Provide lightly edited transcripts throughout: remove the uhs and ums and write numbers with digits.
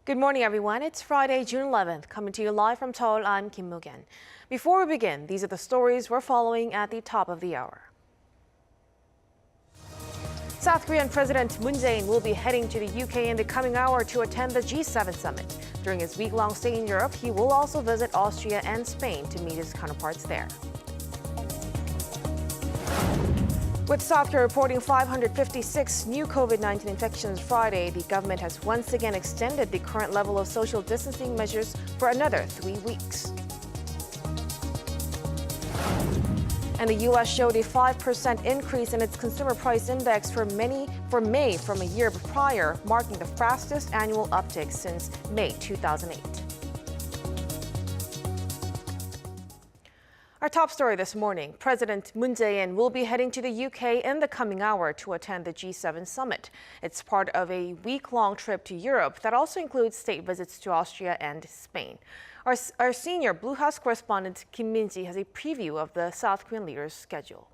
Good morning, everyone. It's Friday, June 11th, coming to you live from Seoul. I'm Kim Mo-gen. Before we begin, these are the stories we're following at the top of the hour. South Korean President Moon Jae-in will be heading to the UK in the coming hour to attend the G7 summit. During his week-long stay in Europe, he will also visit Austria and Spain to meet his counterparts there. With South Korea reporting 556 new COVID-19 infections Friday, the government has once again extended the current level of social distancing measures for another 3 weeks. And the U.S. showed a 5% increase in its consumer price index for May from a year prior, marking the fastest annual uptick since May 2008. Our top story this morning, President Moon Jae-in will be heading to the UK in the coming hour to attend the G7 summit. It's part of a week-long trip to Europe that also includes state visits to Austria and Spain. Our senior Blue House correspondent Kim Min-ji has a preview of the South Korean leader's schedule.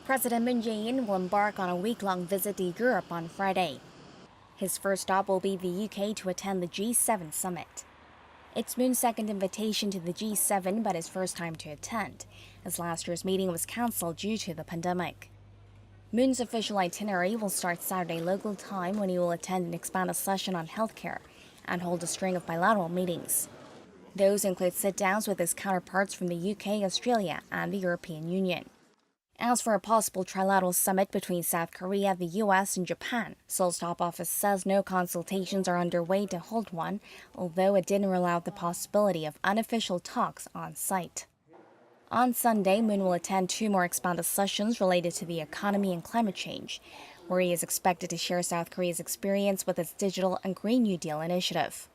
President Moon Jae-in will embark on a week-long visit to Europe on Friday. His first stop will be the UK to attend the G7 summit. It's Moon's second invitation to the G7, but his first time to attend, as last year's meeting was cancelled due to the pandemic. Moon's official itinerary will start Saturday local time when he will attend an expanded session on healthcare and hold a string of bilateral meetings. Those include sit-downs with his counterparts from the UK, Australia, and the European Union. As for a possible trilateral summit between South Korea, the US, and Japan, Seoul's top office says no consultations are underway to hold one, although it didn't rule out the possibility of unofficial talks on site. On Sunday, Moon will attend 2 more expanded sessions related to the economy and climate change, where he is expected to share South Korea's experience with its Digital and Green New Deal initiative.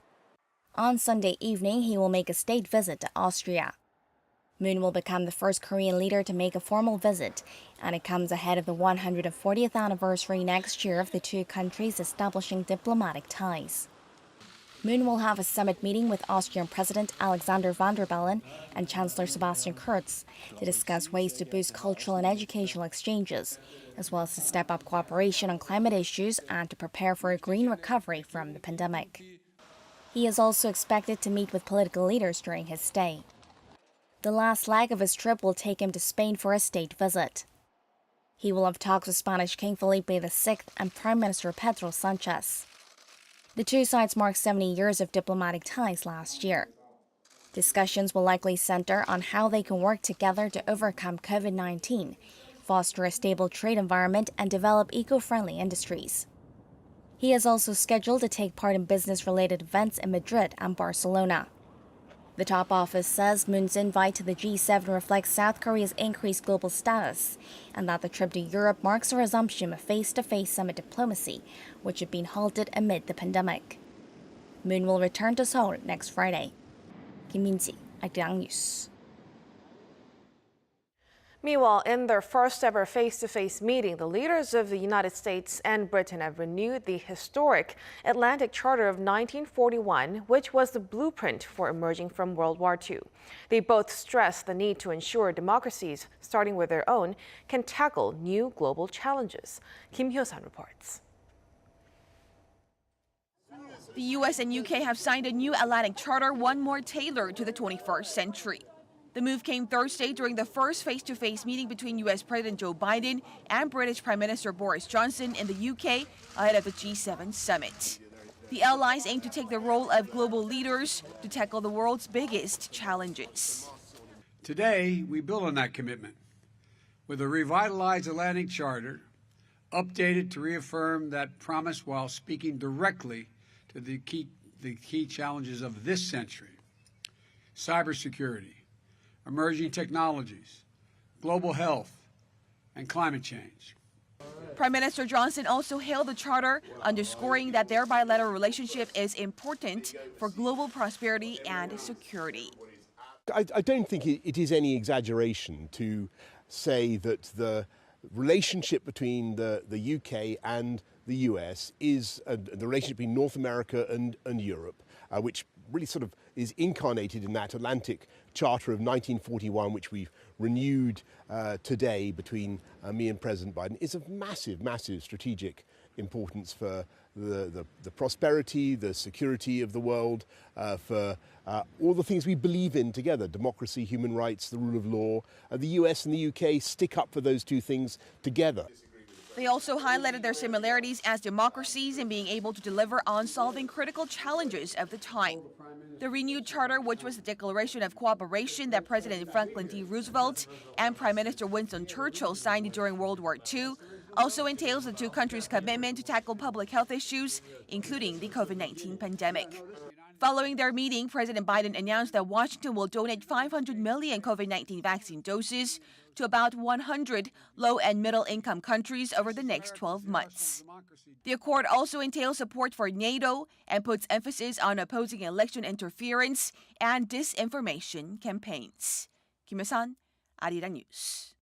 On Sunday evening, he will make a state visit to Austria. Moon will become the first Korean leader to make a formal visit, and it comes ahead of the 140th anniversary next year of the two countries establishing diplomatic ties. Moon will have a summit meeting with Austrian President Alexander Van der Bellen and Chancellor Sebastian Kurz to discuss ways to boost cultural and educational exchanges, as well as to step up cooperation on climate issues and to prepare for a green recovery from the pandemic. He is also expected to meet with political leaders during his stay. The last leg of his trip will take him to Spain for a state visit. He will have talks with Spanish King Felipe VI and Prime Minister Pedro Sanchez. The two sides marked 70 years of diplomatic ties last year. Discussions will likely center on how they can work together to overcome COVID-19, foster a stable trade environment, and develop eco-friendly industries. He is also scheduled to take part in business-related events in Madrid and Barcelona. The top office says Moon's invite to the G7 reflects South Korea's increased global status, and that the trip to Europe marks a resumption of face-to-face summit diplomacy, which had been halted amid the pandemic. Moon will return to Seoul next Friday. Kim Min-ji, Arirang News. Meanwhile, in their first ever face-to-face meeting, the leaders of the United States and Britain have renewed the historic Atlantic Charter of 1941, which was the blueprint for emerging from World War II. They both stressed the need to ensure democracies, starting with their own, can tackle new global challenges. Kim Hyo-san reports. The US and UK have signed a new Atlantic Charter, one more tailored to the 21st century. The move came Thursday during the first face-to-face meeting between US President Joe Biden and British Prime Minister Boris Johnson in the UK ahead of the G7 summit. The allies aim to take the role of global leaders to tackle the world's biggest challenges. Today, we build on that commitment with a revitalized Atlantic Charter, updated to reaffirm that promise while speaking directly to the key challenges of this century: cybersecurity, emerging technologies, global health, and climate change. Prime Minister Johnson also hailed the charter, underscoring that their bilateral relationship is important for global prosperity and security. I don't think it is any exaggeration to say that the relationship between the UK and the US is the relationship between North America and Europe, which really sort of is incarnated in that Atlantic Charter of 1941, which we've renewed today between me and President Biden, is of massive, massive strategic importance for the prosperity, the security of the world, for all the things we believe in together: democracy, human rights, the rule of law. The US and the UK stick up for those two things together. They also highlighted their similarities as democracies in being able to deliver on solving critical challenges of the time. The renewed charter, which was a declaration of cooperation that President Franklin D. Roosevelt and Prime Minister Winston Churchill signed during World War II, also entails the two countries' commitment to tackle public health issues, including the COVID-19 pandemic. Following their meeting, President Biden announced that Washington will donate 500 million COVID-19 vaccine doses to about 100 low- and middle-income countries over the next 12 months. The accord also entails support for NATO and puts emphasis on opposing election interference and disinformation campaigns. Kim Hyo-sun, Arirang News.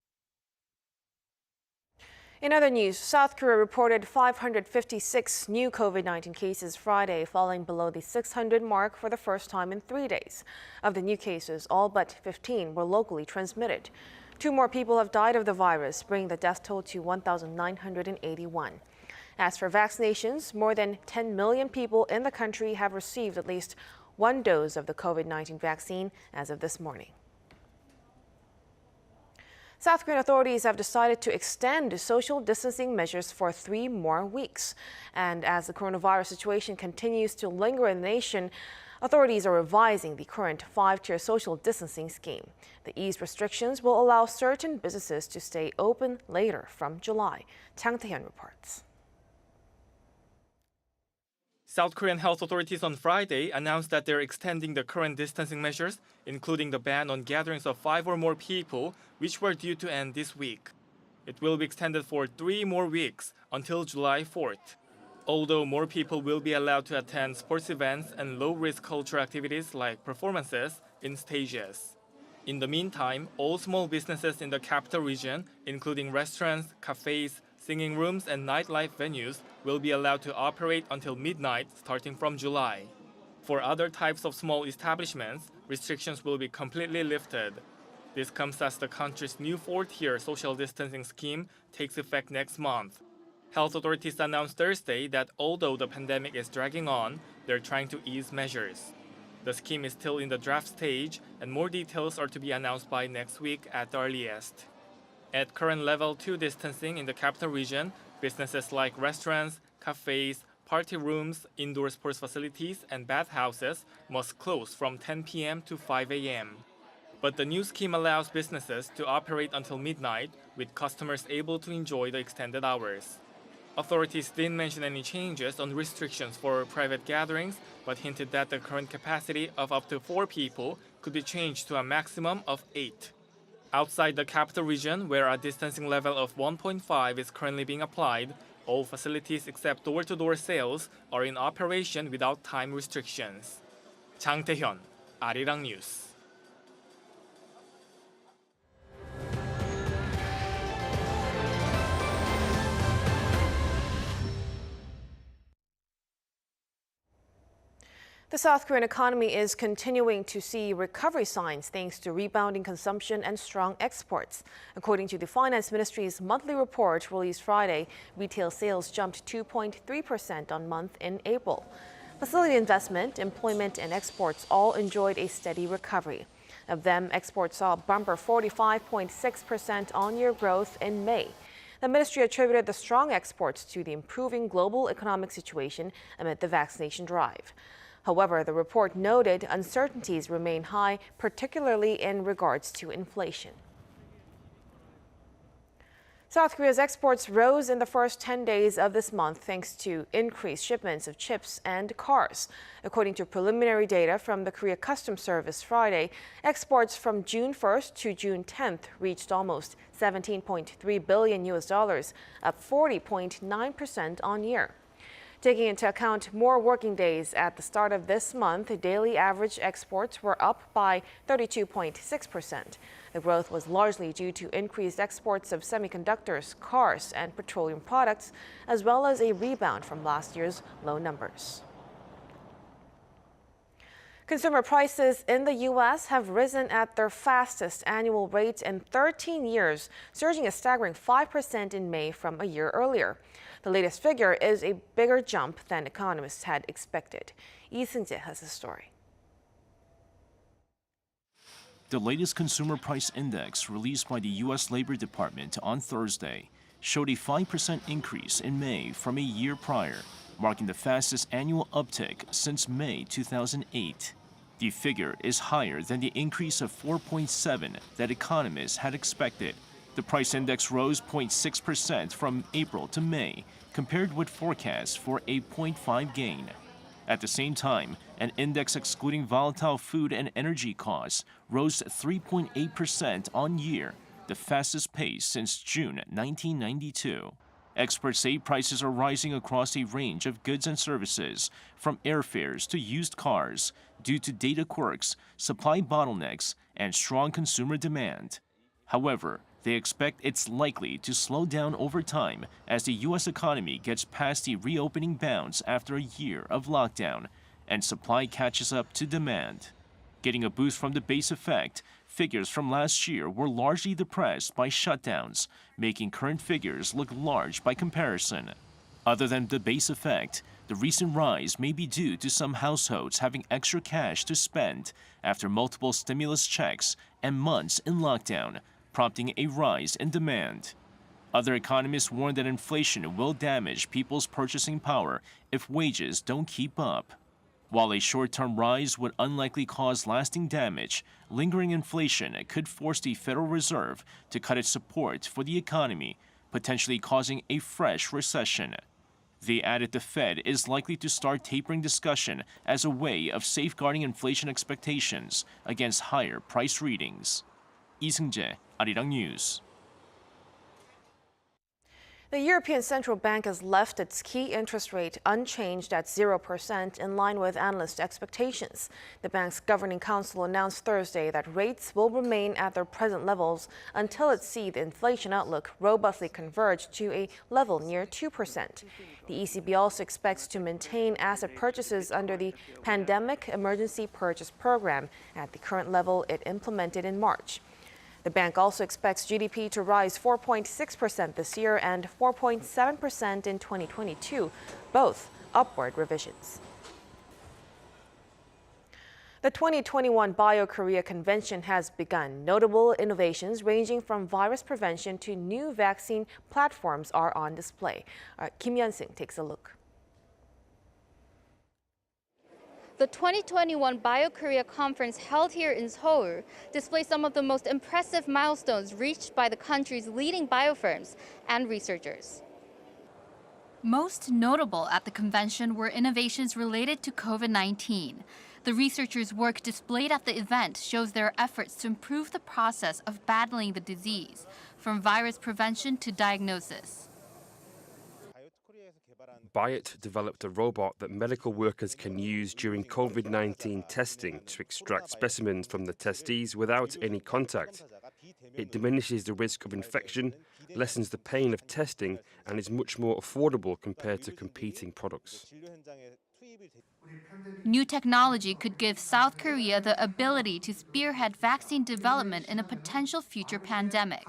In other news, South Korea reported 556 new COVID-19 cases Friday, falling below the 600 mark for the first time in 3 days. Of the new cases, all but 15 were locally transmitted. 2 more people have died of the virus, bringing the death toll to 1,981. As for vaccinations, more than 10 million people in the country have received at least 1 dose of the COVID-19 vaccine as of this morning. South Korean authorities have decided to extend social distancing measures for 3 more weeks. And as the coronavirus situation continues to linger in the nation, authorities are revising the current 5-tier social distancing scheme. The eased restrictions will allow certain businesses to stay open later from July. Chang Tae-hyun reports. South Korean health authorities on Friday announced that they're extending the current distancing measures, including the ban on gatherings of 5 or more people, which were due to end this week. It will be extended for 3 more weeks until July 4th. Although more people will be allowed to attend sports events and low-risk cultural activities like performances in stages. In the meantime, all small businesses in the capital region, including restaurants, cafes, singing rooms, and nightlife venues, will be allowed to operate until midnight starting from July. For other types of small establishments, restrictions will be completely lifted. This comes as the country's new 4th-tier social distancing scheme takes effect next month. Health authorities announced Thursday that although the pandemic is dragging on, they're trying to ease measures. The scheme is still in the draft stage, and more details are to be announced by next week at the earliest. At current level 2 distancing in the capital region, businesses like restaurants, cafes, party rooms, indoor sports facilities, and bathhouses must close from 10 p.m. to 5 a.m. But the new scheme allows businesses to operate until midnight, with customers able to enjoy the extended hours. Authorities didn't mention any changes on restrictions for private gatherings, but hinted that the current capacity of up to 4 people could be changed to a maximum of 8. Outside the capital region, where a distancing level of 1.5 is currently being applied, all facilities except door-to-door sales are in operation without time restrictions. Chang Tae-hyun, Arirang News. The South Korean economy is continuing to see recovery signs thanks to rebounding consumption and strong exports. According to the Finance Ministry's monthly report released Friday, retail sales jumped 2.3% on month in April. Facility investment, employment, and exports all enjoyed a steady recovery. Of them, exports saw a bumper 45.6% on-year growth in May. The ministry attributed the strong exports to the improving global economic situation amid the vaccination drive. However, the report noted uncertainties remain high, particularly in regards to inflation. South Korea's exports rose in the first 10 days of this month thanks to increased shipments of chips and cars. According to preliminary data from the Korea Customs Service Friday, exports from June 1st to June 10th reached almost $17.3 billion, up 40.9% on year. Taking into account more working days at the start of this month, daily average exports were up by 32.6%. The growth was largely due to increased exports of semiconductors, cars, and petroleum products, as well as a rebound from last year's low numbers. Consumer prices in the U.S. have risen at their fastest annual rate in 13 years, surging a staggering 5% in May from a year earlier. The latest figure is a bigger jump than economists had expected. Lee Seung-jae has the story. The latest consumer price index released by the U.S. Labor Department on Thursday showed a 5% increase in May from a year prior, marking the fastest annual uptick since May 2008. The figure is higher than the increase of 4.7% that economists had expected. The price index rose 0.6% from April to May, compared with forecasts for a 0.5% gain. At the same time, an index excluding volatile food and energy costs rose 3.8% on year, the fastest pace since June 1992. Experts say prices are rising across a range of goods and services, from airfares to used cars, due to data quirks, supply bottlenecks, and strong consumer demand. However, they expect it's likely to slow down over time as the U.S. economy gets past the reopening bounce after a year of lockdown and supply catches up to demand. Getting a boost from the base effect, figures from last year were largely depressed by shutdowns, making current figures look large by comparison. Other than the base effect, the recent rise may be due to some households having extra cash to spend after multiple stimulus checks and months in lockdown, prompting a rise in demand. Other economists warn that inflation will damage people's purchasing power if wages don't keep up. While a short-term rise would unlikely cause lasting damage, lingering inflation could force the Federal Reserve to cut its support for the economy, potentially causing a fresh recession. They added the Fed is likely to start tapering discussion as a way of safeguarding inflation expectations against higher price readings. Lee Seung-jae, Arirang News. The European Central Bank has left its key interest rate unchanged at 0% in line with analyst expectations. The bank's governing council announced Thursday that rates will remain at their present levels until it sees the inflation outlook robustly converge to a level near 2%. The ECB also expects to maintain asset purchases under the Pandemic Emergency Purchase Program at the current level it implemented in March. The bank also expects GDP to rise 4.6% this year and 4.7% in 2022, both upward revisions. The 2021 BioKorea Convention has begun. Notable innovations ranging from virus prevention to new vaccine platforms are on display. Kim Yeon-sung takes a look. The 2021 BioKorea Conference held here in Seoul displays some of the most impressive milestones reached by the country's leading biofirms and researchers. Most notable at the convention were innovations related to COVID-19. The researchers' work displayed at the event shows their efforts to improve the process of battling the disease, from virus prevention to diagnosis. Biot developed a robot that medical workers can use during COVID-19 testing to extract specimens from the testees without any contact. It diminishes the risk of infection, lessens the pain of testing, and is much more affordable compared to competing products. New technology could give South Korea the ability to spearhead vaccine development in a potential future pandemic,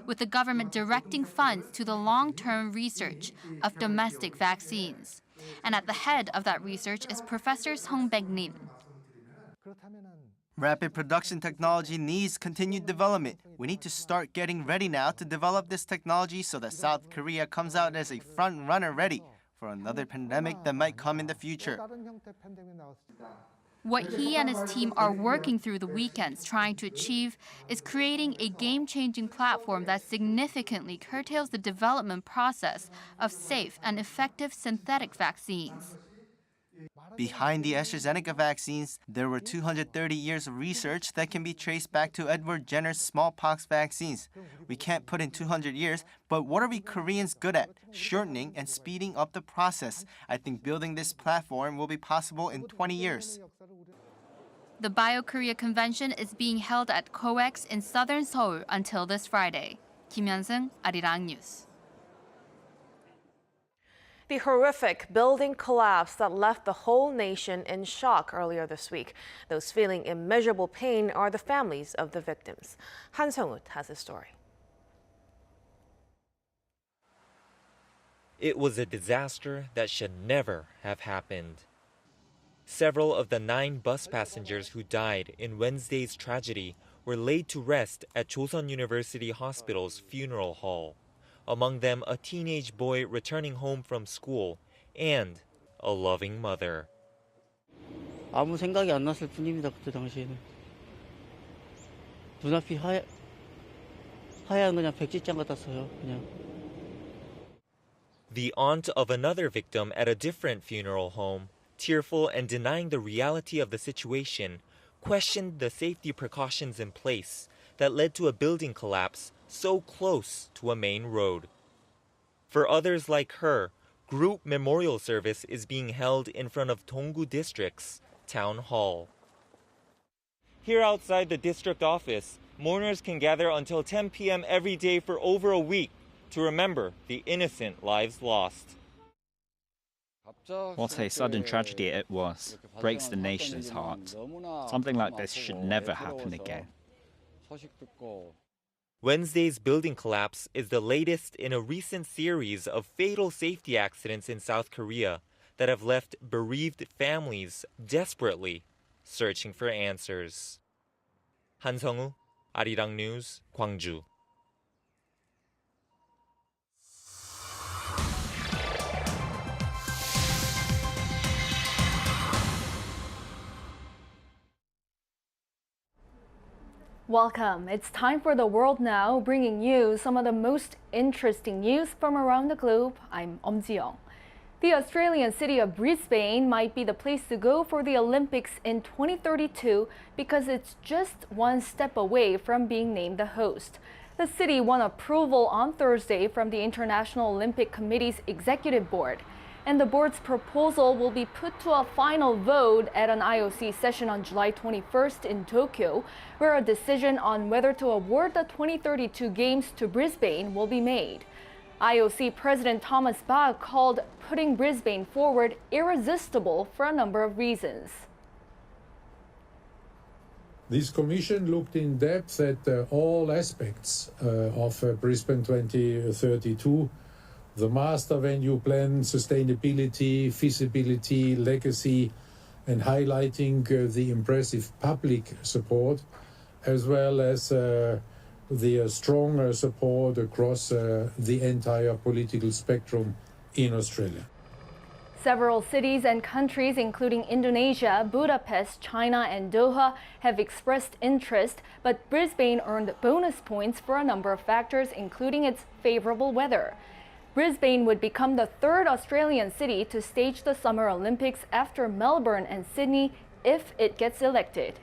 with the government directing funds to the long-term research of domestic vaccines. And at the head of that research is Professor Song Baek-nim. Rapid production technology needs continued development. We need to start getting ready now to develop this technology so that South Korea comes out as a front runner ready for another pandemic that might come in the future. What he and his team are working through the weekends trying to achieve is creating a game-changing platform that significantly curtails the development process of safe and effective synthetic vaccines. Behind the AstraZeneca vaccines, there were 230 years of research that can be traced back to Edward Jenner's smallpox vaccines. We can't put in 200 years, but what are we Koreans good at? Shortening and speeding up the process. I think building this platform will be possible in 20 years. The BioKorea Convention is being held at COEX in southern Seoul until this Friday. Kim Yeon-sung, Arirang News. The horrific building collapse that left the whole nation in shock earlier this week. Those feeling immeasurable pain are the families of the victims. Han Sung-woot has the story. It was a disaster that should never have happened. Several of the 9 bus passengers who died in Wednesday's tragedy were laid to rest at Chosun University Hospital's funeral hall. Among them, a teenage boy returning home from school and a loving mother. 아무 생각이 안 났을 뿐입니다. 그때 당시에는 눈앞이 하얀 그냥 백지장 같았어요. 그냥. The aunt of another victim at a different funeral home, tearful and denying the reality of the situation, questioned the safety precautions in place that led to a building collapse so close to a main road. For others like her, group memorial service is being held in front of Donggu District's town hall. Here outside the district office, mourners can gather until 10 p.m. every day for over a week to remember the innocent lives lost. What a sudden tragedy it was. Breaks the nation's heart. Something like this should never happen again. Wednesday's building collapse is the latest in a recent series of fatal safety accidents in South Korea that have left bereaved families desperately searching for answers. 한성우, Arirang News, Gwangju. Welcome. It's time for The World Now, bringing you some of the most interesting news from around the globe. I'm Ji-young. The Australian city of Brisbane might be the place to go for the Olympics in 2032 because it's just one step away from being named the host. The city won approval on Thursday from the International Olympic Committee's Executive Board, and the board's proposal will be put to a final vote at an IOC session on July 21st in Tokyo, where a decision on whether to award the 2032 Games to Brisbane will be made. IOC President Thomas Bach called putting Brisbane forward irresistible for a number of reasons. This commission looked in depth at all aspects of Brisbane 2032, the master venue plan, sustainability, feasibility, legacy, and highlighting the impressive public support, as well as the strong support across the entire political spectrum in Australia. Several cities and countries, including Indonesia, Budapest, China, and Doha, have expressed interest, but Brisbane earned bonus points for a number of factors, including its favorable weather. Brisbane would become the 3rd Australian city to stage the Summer Olympics after Melbourne and Sydney if it gets elected.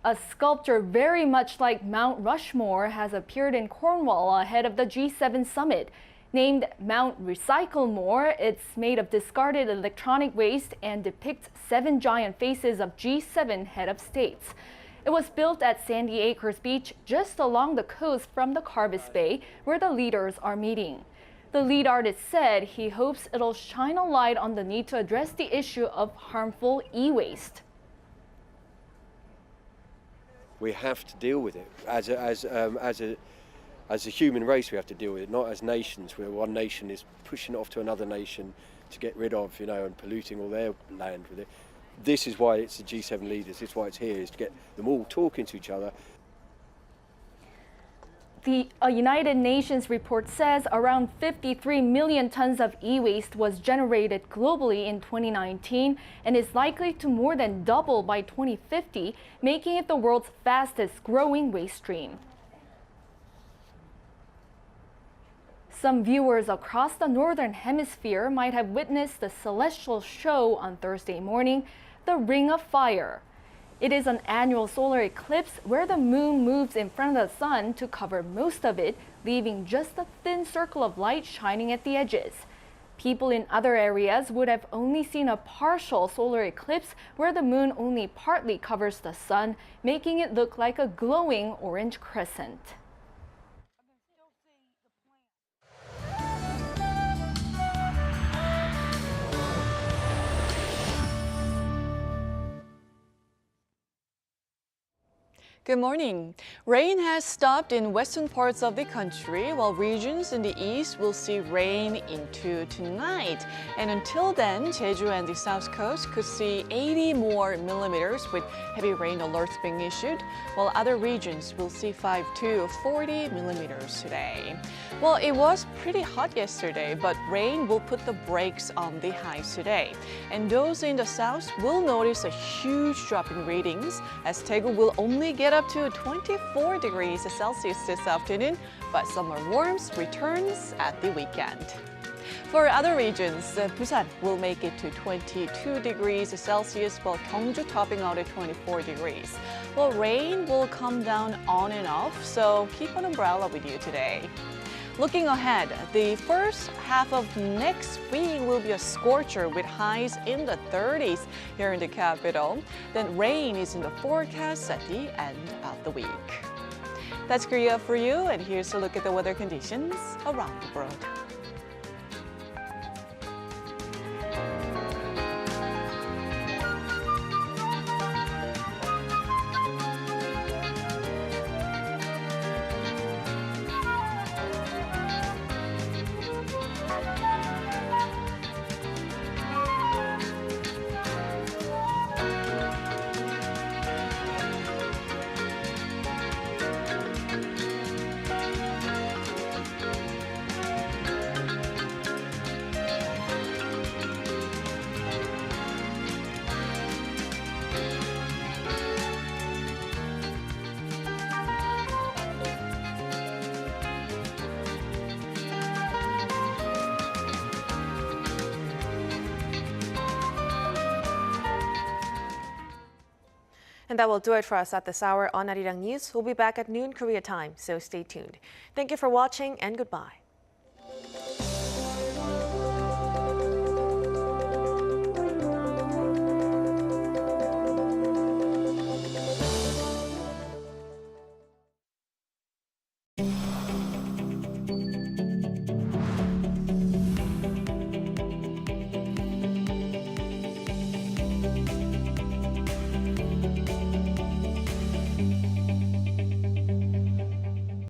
A sculpture very much like Mount Rushmore has appeared in Cornwall ahead of the G7 summit. Named Mount Recyclemore, it's made of discarded electronic waste and depicts 7 giant faces of G7 head of states. It was built at Sandy Acres Beach just along the coast from the Carbis Bay, where the leaders are meeting. The lead artist said he hopes it'll shine a light on the need to address the issue of harmful e-waste. We have to deal with it as a human race. We have to deal with it, not as nations, where one nation is pushing it off to another nation to get rid of, and polluting all their land with it. This is why it's the G7 leaders. This is why it's here, is to get them all talking to each other. The United Nations report says around 53 million tons of e-waste was generated globally in 2019 and is likely to more than double by 2050, making it the world's fastest growing waste stream. Some viewers across the Northern Hemisphere might have witnessed the celestial show on Thursday morning, the Ring of Fire. It is an annual solar eclipse where the moon moves in front of the sun to cover most of it, leaving just a thin circle of light shining at the edges. People in other areas would have only seen a partial solar eclipse where the moon only partly covers the sun, making it look like a glowing orange crescent. Good morning. Rain has stopped in western parts of the country, while regions in the east will see rain into tonight. And until then, Jeju and the south coast could see 80 more millimeters with heavy rain alerts being issued, while other regions will see 5 to 40 millimeters today. Well, it was pretty hot yesterday, but rain will put the brakes on the highs today. And those in the south will notice a huge drop in readings, as Daegu will only get up to 24 degrees Celsius this afternoon, but summer warmth returns at the weekend. For other regions, Busan will make it to 22 degrees Celsius, while Gwangju topping out at 24 degrees. Well, rain will come down on and off, so keep an umbrella with you today. Looking ahead, the first half of next week will be a scorcher with highs in the 30s here in the capital. Then rain is in the forecast at the end of the week. That's Korea for you, and here's a look at the weather conditions around the world. And that will do it for us at this hour on Arirang News. We'll be back at noon Korea time, so stay tuned. Thank you for watching and goodbye.